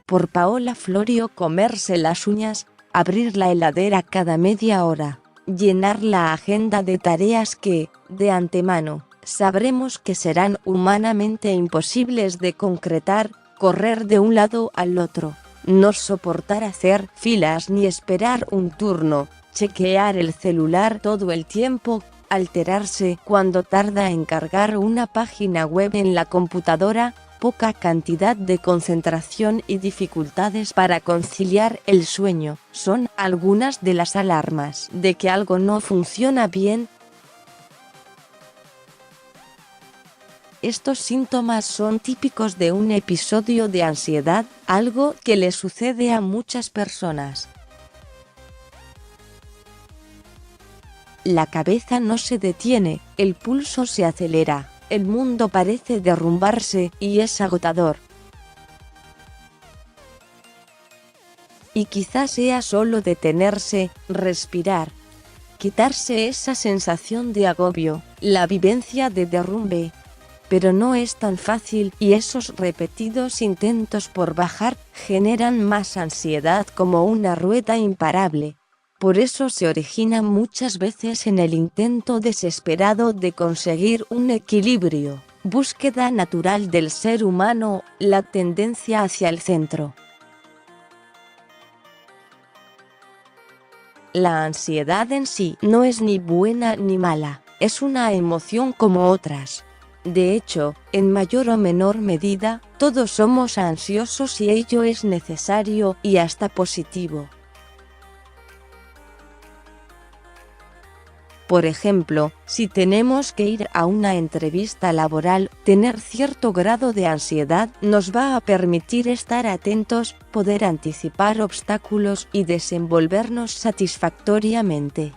por Paola Florio. Comerse las uñas, abrir la heladera cada media hora, llenar la agenda de tareas que, de antemano, sabremos que serán humanamente imposibles de concretar, correr de un lado al otro, no soportar hacer filas ni esperar un turno, chequear el celular todo el tiempo, alterarse cuando tarda en cargar una página web en la computadora, poca cantidad de concentración y dificultades para conciliar el sueño, son algunas de las alarmas de que algo no funciona bien. Estos síntomas son típicos de un episodio de ansiedad, algo que le sucede a muchas personas. La cabeza no se detiene, el pulso se acelera, el mundo parece derrumbarse y es agotador. Y quizás sea solo detenerse, respirar, quitarse esa sensación de agobio, la vivencia de derrumbe. Pero no es tan fácil y esos repetidos intentos por bajar generan más ansiedad como una rueda imparable. Por eso se origina muchas veces en el intento desesperado de conseguir un equilibrio, búsqueda natural del ser humano, la tendencia hacia el centro. La ansiedad en sí no es ni buena ni mala, es una emoción como otras. De hecho, en mayor o menor medida, todos somos ansiosos y ello es necesario y hasta positivo. Por ejemplo, si tenemos que ir a una entrevista laboral, tener cierto grado de ansiedad nos va a permitir estar atentos, poder anticipar obstáculos y desenvolvernos satisfactoriamente.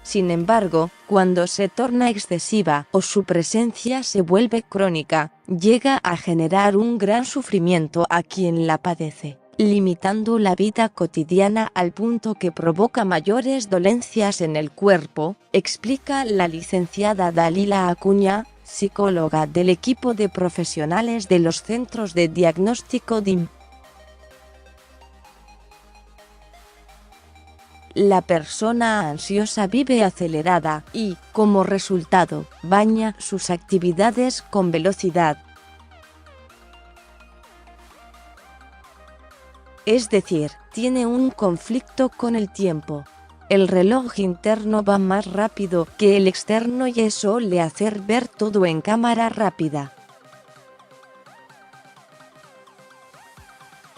Sin embargo, cuando se torna excesiva o su presencia se vuelve crónica, llega a generar un gran sufrimiento a quien la padece, limitando la vida cotidiana al punto que provoca mayores dolencias en el cuerpo, explica la licenciada Dalila Acuña, psicóloga del equipo de profesionales de los Centros de Diagnóstico DIM. La persona ansiosa vive acelerada y, como resultado, baña sus actividades con velocidad. Es decir, tiene un conflicto con el tiempo. El reloj interno va más rápido que el externo y eso le hace ver todo en cámara rápida.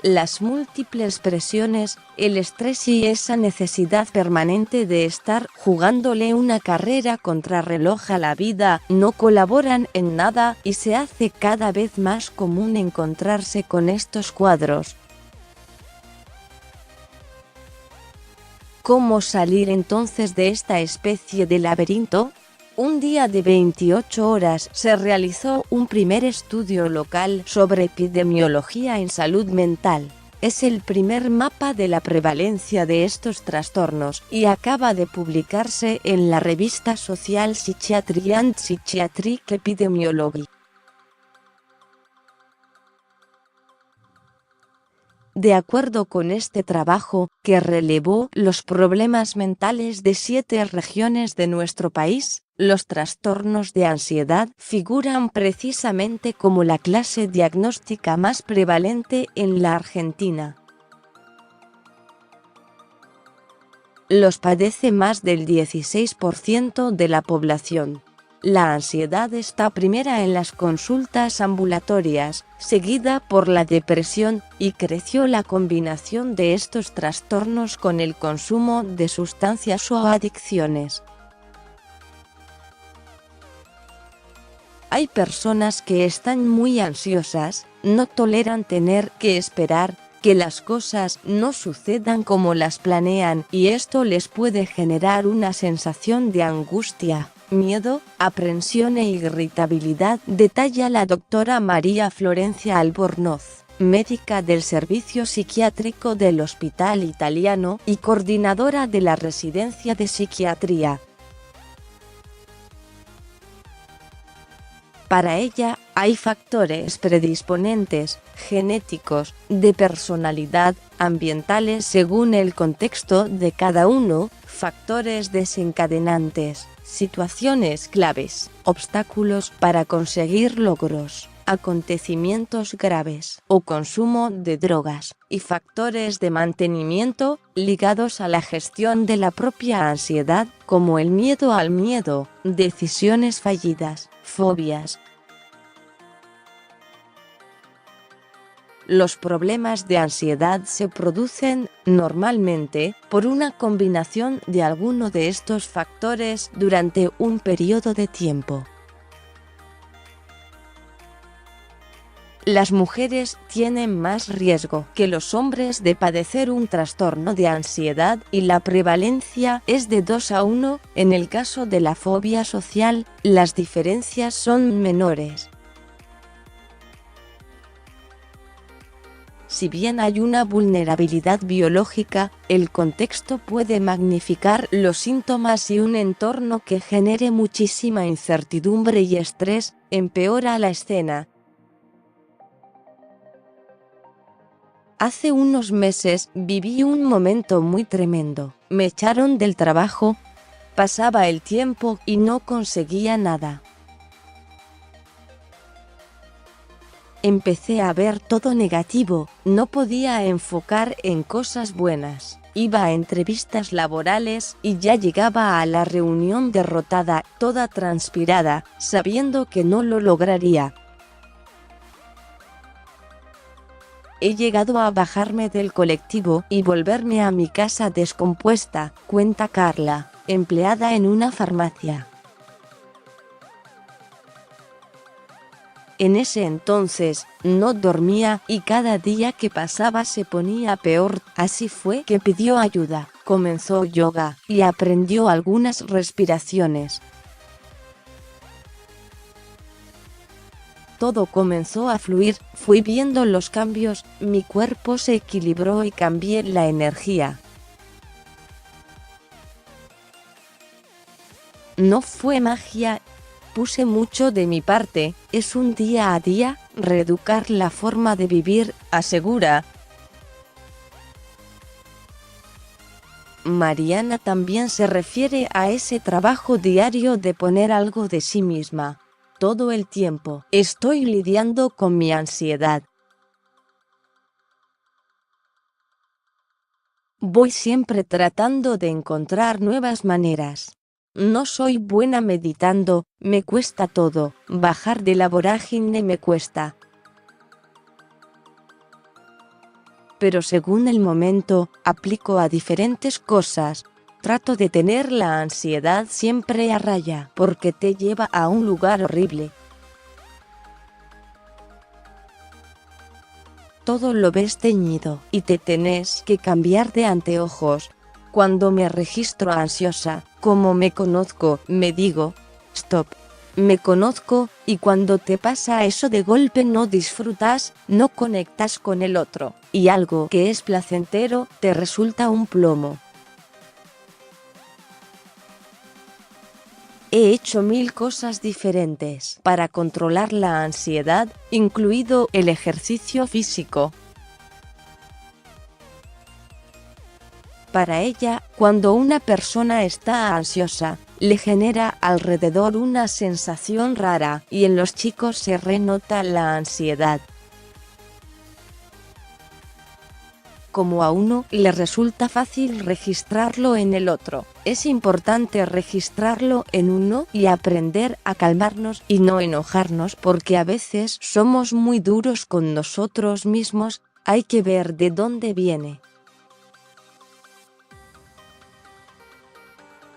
Las múltiples presiones, el estrés y esa necesidad permanente de estar jugándole una carrera contrarreloj a la vida no colaboran en nada y se hace cada vez más común encontrarse con estos cuadros. ¿Cómo salir entonces de esta especie de laberinto? Un día de 28 horas se realizó un primer estudio local sobre epidemiología en salud mental. Es el primer mapa de la prevalencia de estos trastornos y acaba de publicarse en la revista Social Psychiatry and Psychiatric Epidemiology. De acuerdo con este trabajo, que relevó los problemas mentales de 7 regiones de nuestro país, los trastornos de ansiedad figuran precisamente como la clase diagnóstica más prevalente en la Argentina. Los padece más del 16% de la población. La ansiedad está primera en las consultas ambulatorias, seguida por la depresión, y creció la combinación de estos trastornos con el consumo de sustancias o adicciones. Hay personas que están muy ansiosas, no toleran tener que esperar, que las cosas no sucedan como las planean y esto les puede generar una sensación de angustia, miedo, aprensión e irritabilidad, detalla la doctora María Florencia Albornoz, médica del Servicio Psiquiátrico del Hospital Italiano y coordinadora de la Residencia de Psiquiatría. Para ella, hay factores predisponentes, genéticos, de personalidad, ambientales según el contexto de cada uno, factores desencadenantes, situaciones claves, obstáculos para conseguir logros, acontecimientos graves o consumo de drogas, y factores de mantenimiento ligados a la gestión de la propia ansiedad, como el miedo al miedo, decisiones fallidas, fobias. Los problemas de ansiedad se producen, normalmente, por una combinación de alguno de estos factores durante un periodo de tiempo. Las mujeres tienen más riesgo que los hombres de padecer un trastorno de ansiedad y la prevalencia es de 2 a 1. En el caso de la fobia social, las diferencias son menores. Si bien hay una vulnerabilidad biológica, el contexto puede magnificar los síntomas y un entorno que genere muchísima incertidumbre y estrés empeora la escena. Hace unos meses viví un momento muy tremendo. Me echaron del trabajo, pasaba el tiempo y no conseguía nada. Empecé a ver todo negativo, no podía enfocar en cosas buenas. Iba a entrevistas laborales y ya llegaba a la reunión derrotada, toda transpirada, sabiendo que no lo lograría. He llegado a bajarme del colectivo y volverme a mi casa descompuesta, cuenta Carla, empleada en una farmacia. En ese entonces, no dormía y cada día que pasaba se ponía peor, así fue que pidió ayuda, comenzó yoga y aprendió algunas respiraciones. Todo comenzó a fluir, fui viendo los cambios, mi cuerpo se equilibró y cambié la energía. No fue magia, puse mucho de mi parte, es un día a día, reeducar la forma de vivir, asegura. Mariana también se refiere a ese trabajo diario de poner algo de sí misma. Todo el tiempo estoy lidiando con mi ansiedad. Voy siempre tratando de encontrar nuevas maneras. No soy buena meditando, me cuesta todo, bajar de la vorágine me cuesta. Pero según el momento, aplico a diferentes cosas. Trato de tener la ansiedad siempre a raya, porque te lleva a un lugar horrible. Todo lo ves teñido, y te tenés que cambiar de anteojos. Cuando me registro ansiosa, como me conozco, me digo, stop. Me conozco, y cuando te pasa eso de golpe no disfrutas, no conectas con el otro, y algo que es placentero, te resulta un plomo. He hecho 1000 cosas diferentes para controlar la ansiedad, incluido el ejercicio físico. Para ella, cuando una persona está ansiosa, le genera alrededor una sensación rara, y en los chicos se renota la ansiedad. Como a uno le resulta fácil registrarlo en el otro, es importante registrarlo en uno y aprender a calmarnos y no enojarnos porque a veces somos muy duros con nosotros mismos, hay que ver de dónde viene.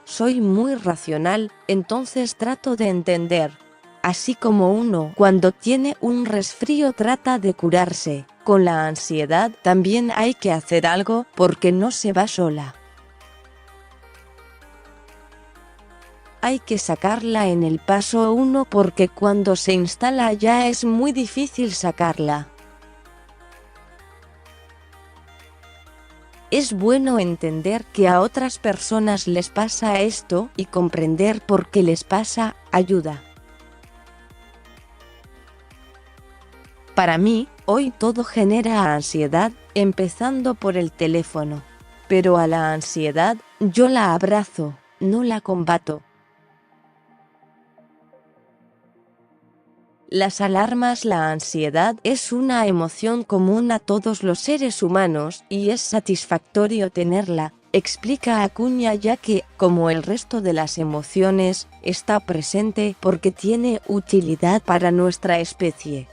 Soy muy racional, entonces trato de entender. Así como uno cuando tiene un resfrío trata de curarse, con la ansiedad también hay que hacer algo porque no se va sola. Hay que sacarla en el paso 1 porque cuando se instala ya es muy difícil sacarla. Es bueno entender que a otras personas les pasa esto y comprender por qué les pasa, ayuda. Para mí, hoy todo genera ansiedad, empezando por el teléfono. Pero a la ansiedad, yo la abrazo, no la combato. Las alarmas. La ansiedad es una emoción común a todos los seres humanos y es satisfactorio tenerla, explica Acuña, ya que, como el resto de las emociones, está presente porque tiene utilidad para nuestra especie.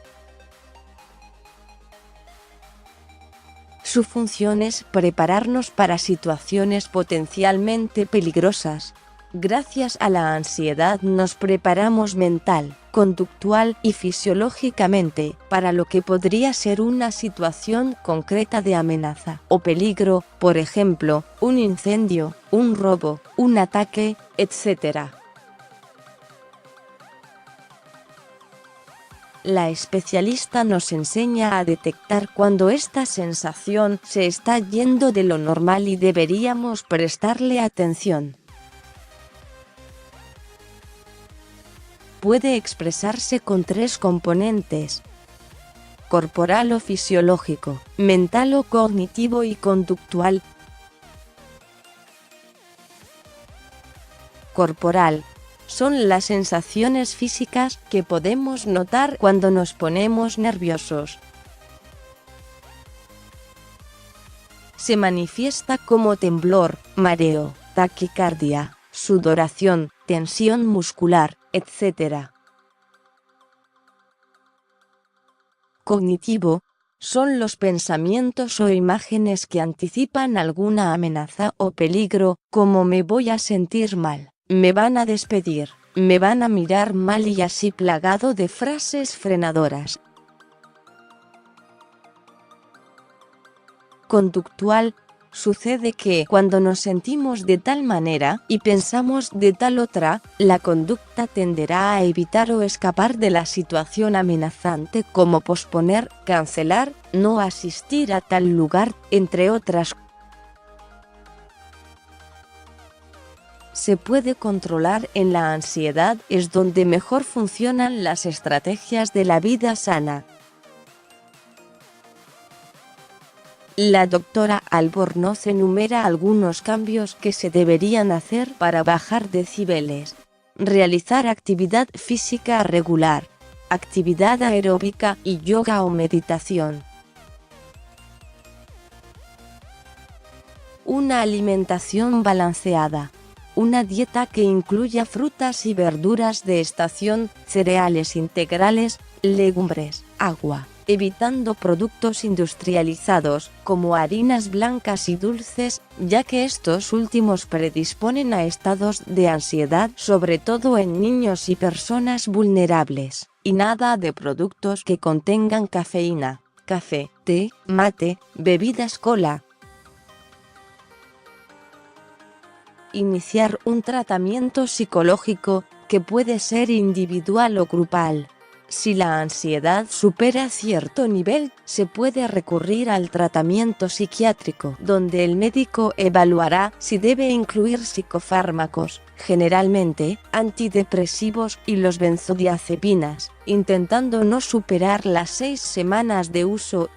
Su función es prepararnos para situaciones potencialmente peligrosas. Gracias a la ansiedad nos preparamos mental, conductual y fisiológicamente para lo que podría ser una situación concreta de amenaza o peligro, por ejemplo, un incendio, un robo, un ataque, etc. La especialista nos enseña a detectar cuando esta sensación se está yendo de lo normal y deberíamos prestarle atención. Puede expresarse con 3 componentes: corporal o fisiológico, mental o cognitivo y conductual. Corporal. Son las sensaciones físicas que podemos notar cuando nos ponemos nerviosos. Se manifiesta como temblor, mareo, taquicardia, sudoración, tensión muscular, etc. Cognitivo. Son los pensamientos o imágenes que anticipan alguna amenaza o peligro, como me voy a sentir mal, me van a despedir, me van a mirar mal y así plagado de frases frenadoras. Conductual. Sucede que cuando nos sentimos de tal manera y pensamos de tal otra, la conducta tenderá a evitar o escapar de la situación amenazante, como posponer, cancelar, no asistir a tal lugar, entre otras. Se puede controlar. En la ansiedad es donde mejor funcionan las estrategias de la vida sana. La doctora Albornoz enumera algunos cambios que se deberían hacer para bajar decibeles. Realizar actividad física regular, actividad aeróbica y yoga o meditación. Una alimentación balanceada. Una dieta que incluya frutas y verduras de estación, cereales integrales, legumbres, agua, evitando productos industrializados, como harinas blancas y dulces, ya que estos últimos predisponen a estados de ansiedad, sobre todo en niños y personas vulnerables, y nada de productos que contengan cafeína, café, té, mate, bebidas cola. Iniciar un tratamiento psicológico, que puede ser individual o grupal. Si la ansiedad supera cierto nivel, se puede recurrir al tratamiento psiquiátrico, donde el médico evaluará si debe incluir psicofármacos, generalmente antidepresivos y los benzodiazepinas, intentando no superar las 6 semanas de uso.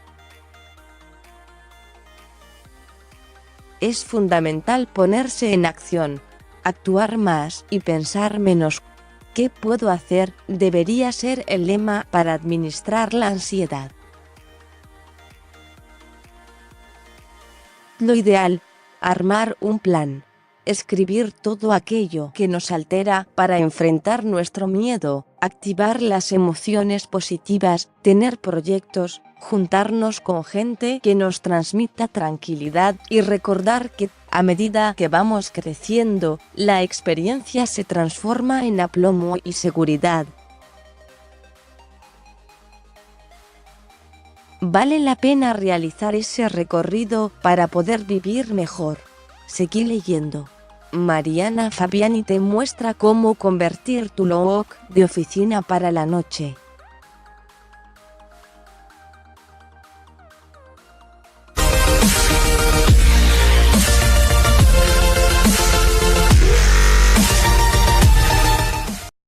Es fundamental ponerse en acción, actuar más y pensar menos. ¿Qué puedo hacer? Debería ser el lema para administrar la ansiedad. Lo ideal: armar un plan. Escribir todo aquello que nos altera para enfrentar nuestro miedo, activar las emociones positivas, tener proyectos, juntarnos con gente que nos transmita tranquilidad y recordar que, a medida que vamos creciendo, la experiencia se transforma en aplomo y seguridad. Vale la pena realizar ese recorrido para poder vivir mejor. Seguí leyendo. Mariana Fabiani te muestra cómo convertir tu look de oficina para la noche.